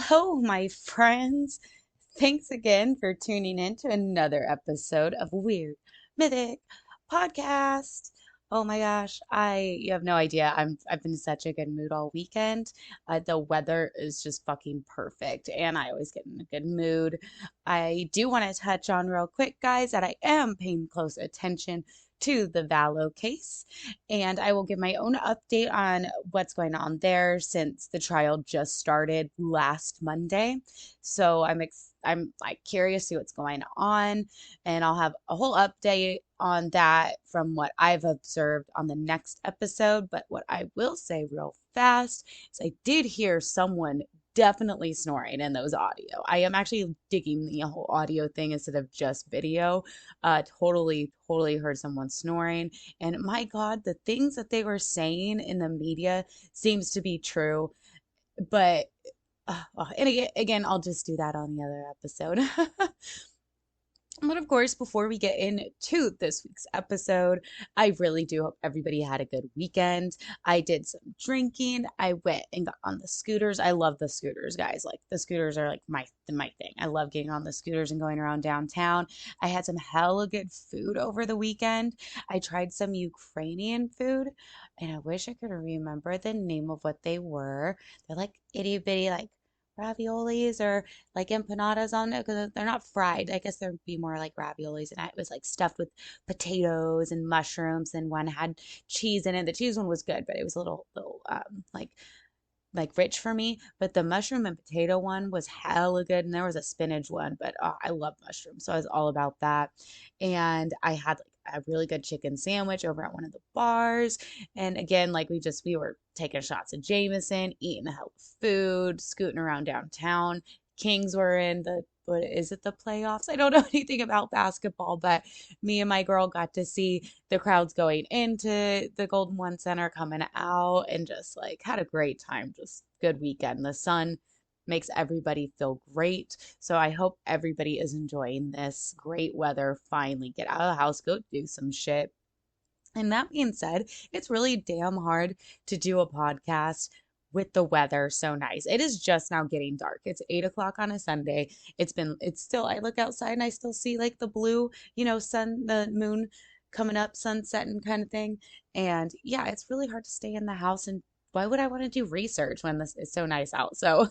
Hello, my friends. Thanks again for tuning in to another episode of Weird Mythic Podcast. Oh my gosh, you have no idea. I've been in such a good mood all weekend. The weather is just fucking perfect, and I always get in a good mood. I do want to touch on real quick, guys, that I am paying close attention to the Valo case, and I will give my own update on what's going on there since the trial just started last Monday. So I'm like curious to see what's going on, and I'll have a whole update on that from what I've observed on the next episode. But what I will say real fast is I did hear someone definitely snoring in those audio. I am actually digging the whole audio thing instead of just video. Totally heard someone snoring. And my God, the things that they were saying in the media seems to be true. But and again, I'll just do that on the other episode. But of course, before we get into this week's episode, I really do hope everybody had a good weekend. I did some drinking. I went and got on the scooters. I love the scooters, guys. Like the scooters are like my thing. I love getting on the scooters and going around downtown. I had some hella good food over the weekend. I tried some Ukrainian food, and I wish I could remember the name of what they were. They're like itty bitty like raviolis or like empanadas on it because they're not fried. I guess there'd be more like raviolis, and it was like stuffed with potatoes and mushrooms, and one had cheese in it. The cheese one was good, but it was a little like rich for me. But the mushroom and potato one was hella good, and there was a spinach one, but I love mushrooms, so I was all about that. And I had like a really good chicken sandwich over at one of the bars. And again, like we were taking shots of Jameson, eating hell of food, scooting around downtown. Kings were in the what is it, the playoffs? I don't know anything about basketball, but me and my girl got to see the crowds going into the Golden One Center, coming out, and just like had a great time. Just good weekend. The sun makes everybody feel great. So I hope everybody is enjoying this great weather. Finally, get out of the house, go do some shit. And that being said, it's really damn hard to do a podcast with the weather so nice. It is just now getting dark. It's 8 o'clock on a Sunday. It's still, I look outside and I still see like the blue, sun, the moon coming up, sunsetting kind of thing. And yeah, it's really hard to stay in the house. And why would I want to do research when this is so nice out? So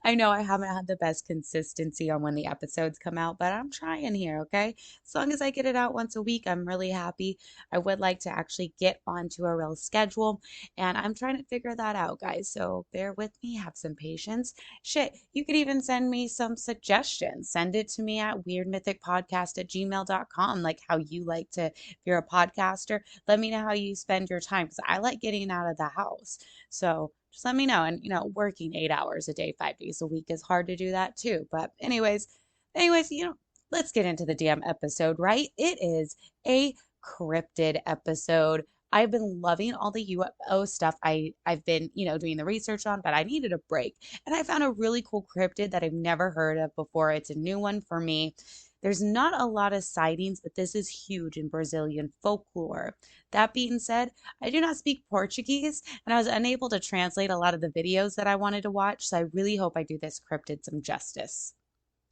I know I haven't had the best consistency on when the episodes come out, but I'm trying here, okay? As long as I get it out once a week, I'm really happy. I would like to actually get onto a real schedule, and I'm trying to figure that out, guys. So bear with me, have some patience. Shit, you could even send me some suggestions. Send it to me at weirdmythicpodcast@gmail.com, like how you like to, if you're a podcaster, let me know how you spend your time because I like getting out of the house. So just let me know. And working 8 hours a day, 5 days a week is hard to do that too. But anyways, let's get into the damn episode, right? It is a cryptid episode. I've been loving all the UFO stuff I've been, doing the research on, but I needed a break. And I found a really cool cryptid that I've never heard of before. It's a new one for me. There's not a lot of sightings, but this is huge in Brazilian folklore. That being said, I do not speak Portuguese, and I was unable to translate a lot of the videos that I wanted to watch, so I really hope I do this cryptid some justice.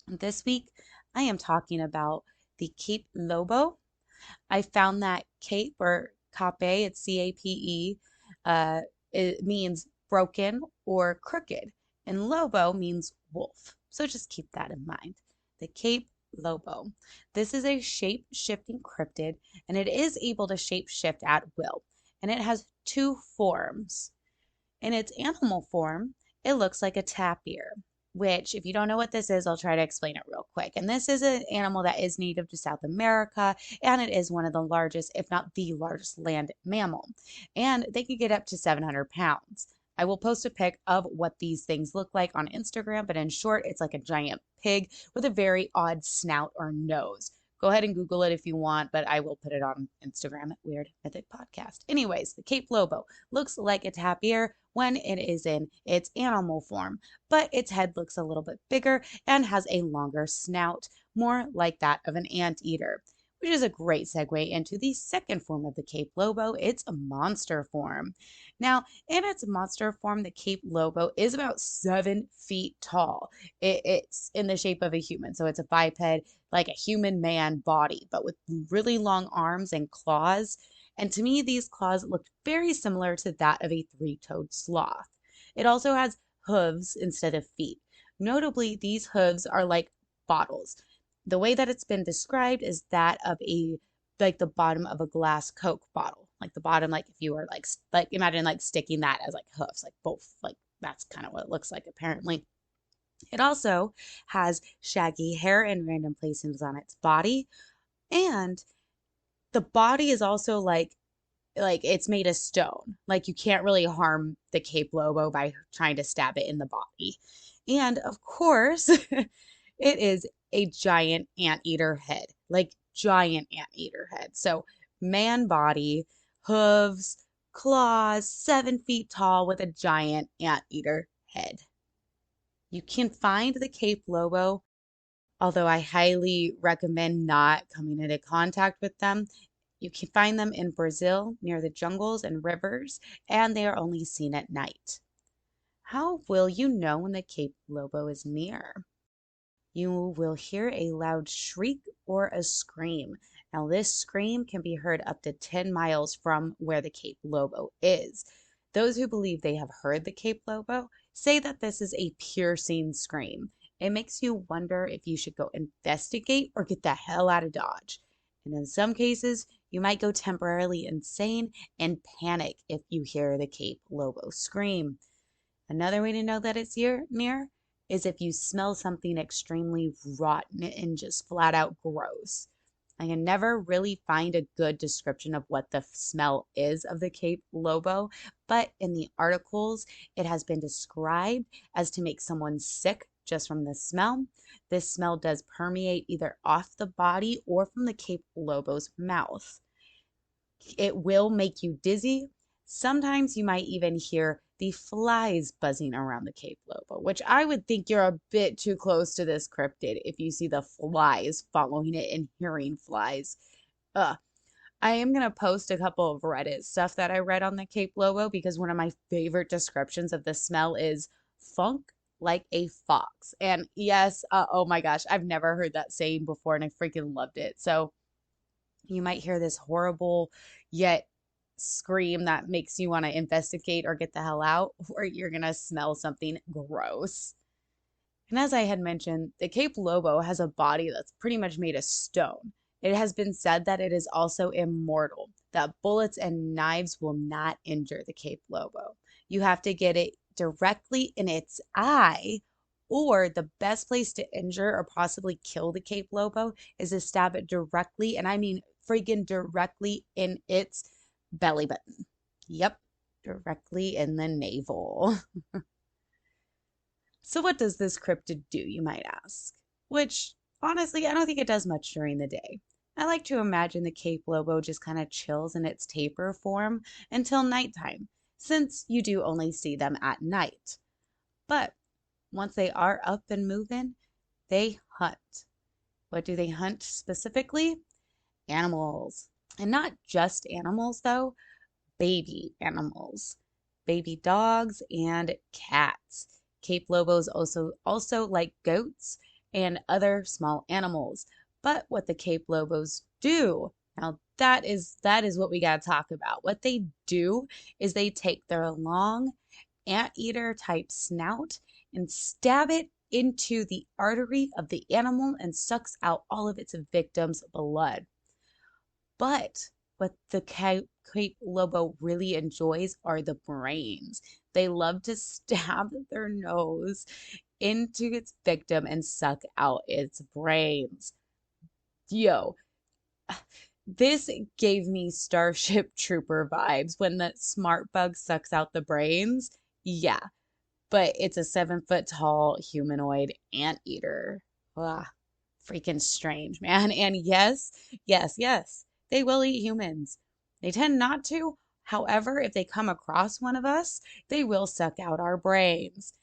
This week, I am talking about the Capelobo. I found that cape or cape, it's CAPE, it means broken or crooked, and lobo means wolf. So just keep that in mind. The Cape Lobo. This is a shape-shifting cryptid, and it is able to shape-shift at will. And it has two forms. In its animal form, it looks like a tapir, which, if you don't know what this is, I'll try to explain it real quick. And this is an animal that is native to South America, and it is one of the largest, if not the largest, land mammal. And they can get up to 700 pounds. I will post a pic of what these things look like on Instagram, but in short, it's like a giant pig with a very odd snout or nose. Go ahead and Google it if you want, but I will put it on Instagram at Weird Mythic Podcast. Anyways, the Cape Lobo looks like a tapir when it is in its animal form, but its head looks a little bit bigger and has a longer snout, more like that of an anteater. which is a great segue into the second form of the Capelobo. It's a monster form. Now, in its monster form, the Capelobo is about 7 feet tall. It's in the shape of a human, so it's a biped, like a human man body, but with really long arms and claws. And to me, these claws looked very similar to that of a three-toed sloth. It also has hooves instead of feet. Notably, these hooves are like bottles. The way that it's been described is that of a like the bottom of a glass Coke bottle. Like the bottom, like if you were like imagine like sticking that as like hoofs, like both, like that's kind of what it looks like apparently. It also has shaggy hair in random places on its body, and the body is also like it's made of stone. Like you can't really harm the Capelobo by trying to stab it in the body. And of course, it is a giant anteater head, like giant anteater head. So man body, hooves, claws, 7 feet tall with a giant anteater head. You can find the Capelobo, although I highly recommend not coming into contact with them. You can find them in Brazil near the jungles and rivers, and they are only seen at night. How will you know when the Capelobo is near? You will hear a loud shriek or a scream. Now, this scream can be heard up to 10 miles from where the Capelobo is. Those who believe they have heard the Capelobo say that this is a piercing scream. It makes you wonder if you should go investigate or get the hell out of Dodge. And in some cases, you might go temporarily insane and panic if you hear the Capelobo scream. Another way to know that it's near is if you smell something extremely rotten and just flat out gross. I can never really find a good description of what the smell is of the Capelobo, but in the articles, it has been described as to make someone sick just from the smell. This smell does permeate either off the body or from the Capelobo's mouth. It will make you dizzy. Sometimes you might even hear the flies buzzing around the Capelobo, which I would think you're a bit too close to this cryptid if you see the flies following it and hearing flies. Ugh. I am going to post a couple of Reddit stuff that I read on the Capelobo because one of my favorite descriptions of the smell is funk like a fox. And yes, oh my gosh, I've never heard that saying before and I freaking loved it. So you might hear this horrible yet scream that makes you want to investigate or get the hell out, or you're going to smell something gross. And as I had mentioned, the Capelobo has a body that's pretty much made of stone. It has been said that it is also immortal, that bullets and knives will not injure the Capelobo. You have to get it directly in its eye, or the best place to injure or possibly kill the Capelobo is to stab it directly, and I mean freaking directly in its belly button. Yep, directly in the navel. So what does this cryptid do, you might ask? Which, honestly, I don't think it does much during the day. I like to imagine the Capelobo just kind of chills in its taper form until nighttime, since you do only see them at night. But once they are up and moving, they hunt. What do they hunt specifically? Animals. And not just animals, though, baby animals. Baby dogs and cats. Capelobos also like goats and other small animals. But what the Capelobos do, now that is what we got to talk about. What they do is they take their long anteater type snout and stab it into the artery of the animal and sucks out all of its victims' blood. But what the Capelobo really enjoys are the brains. They love to stab their nose into its victim and suck out its brains. Yo, this gave me Starship Trooper vibes when the smart bug sucks out the brains. Yeah, but it's a 7 foot tall humanoid anteater. Ah, freaking strange, man. And yes, they will eat humans. They tend not to. However, if they come across one of us, they will suck out our brains.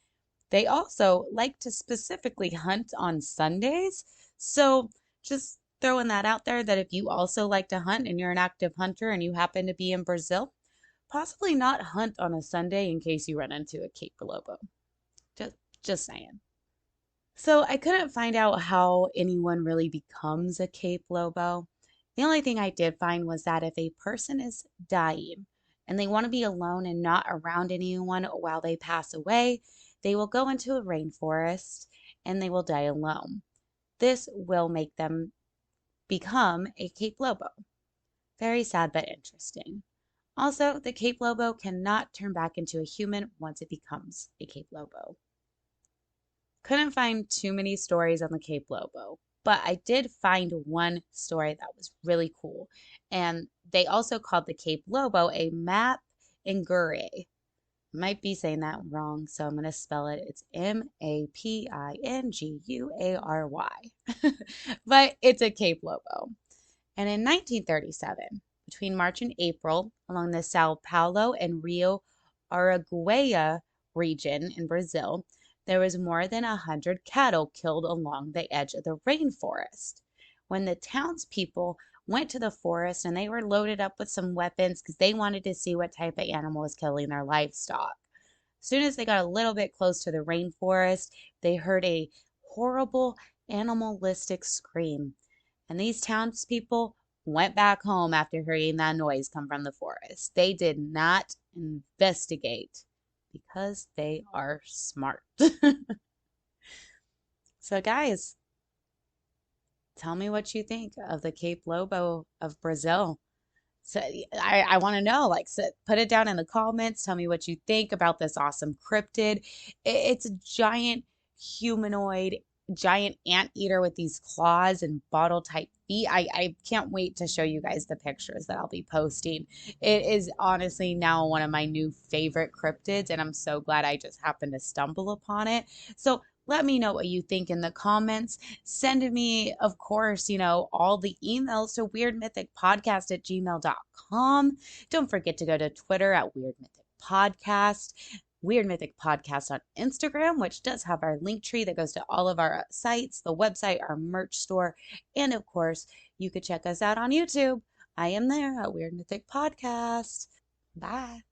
They also like to specifically hunt on Sundays. So just throwing that out there that if you also like to hunt and you're an active hunter and you happen to be in Brazil, possibly not hunt on a Sunday in case you run into a Capelobo. Just just saying. So I couldn't find out how anyone really becomes a Cape Lobo. The only thing I did find was that if a person is dying and they want to be alone and not around anyone while they pass away, they will go into a rainforest and they will die alone. This will make them become a Cape Lobo. Very sad but interesting. Also, the Cape Lobo cannot turn back into a human once it becomes a Cape Lobo. Couldn't find too many stories on the Cape Lobo, but I did find one story that was really cool. And they also called the Cape Lobo a map ingure. Might be saying that wrong, so I'm going to spell it. It's Mapinguary. But it's a Cape Lobo. And in 1937, between March and April, along the Sao Paulo and Rio Araguaia region in Brazil, there was more than 100 cattle killed along the edge of the rainforest. When the townspeople went to the forest and they were loaded up with some weapons because they wanted to see what type of animal was killing their livestock. As soon as they got a little bit close to the rainforest, they heard a horrible animalistic scream. And these townspeople went back home after hearing that noise come from the forest. They did not investigate because they are smart. So, guys, tell me what you think of the Cape Lobo of Brazil. So I want to know, like, so put it down in the comments. Tell me what you think about this awesome cryptid. It's a giant humanoid, giant anteater with these claws and bottle type feet. I can't wait to show you guys the pictures that I'll be posting. It is honestly now one of my new favorite cryptids, and I'm so glad I just happened to stumble upon it. So let me know what you think in the comments. Send me, of course, all the emails to weirdmythicpodcast@gmail.com. Don't forget to go to Twitter at weirdmythicpodcast. Weird Mythic Podcast on Instagram, which does have our link tree that goes to all of our sites, the website, our merch store, and of course, you could check us out on YouTube. I am there at Weird Mythic Podcast. Bye.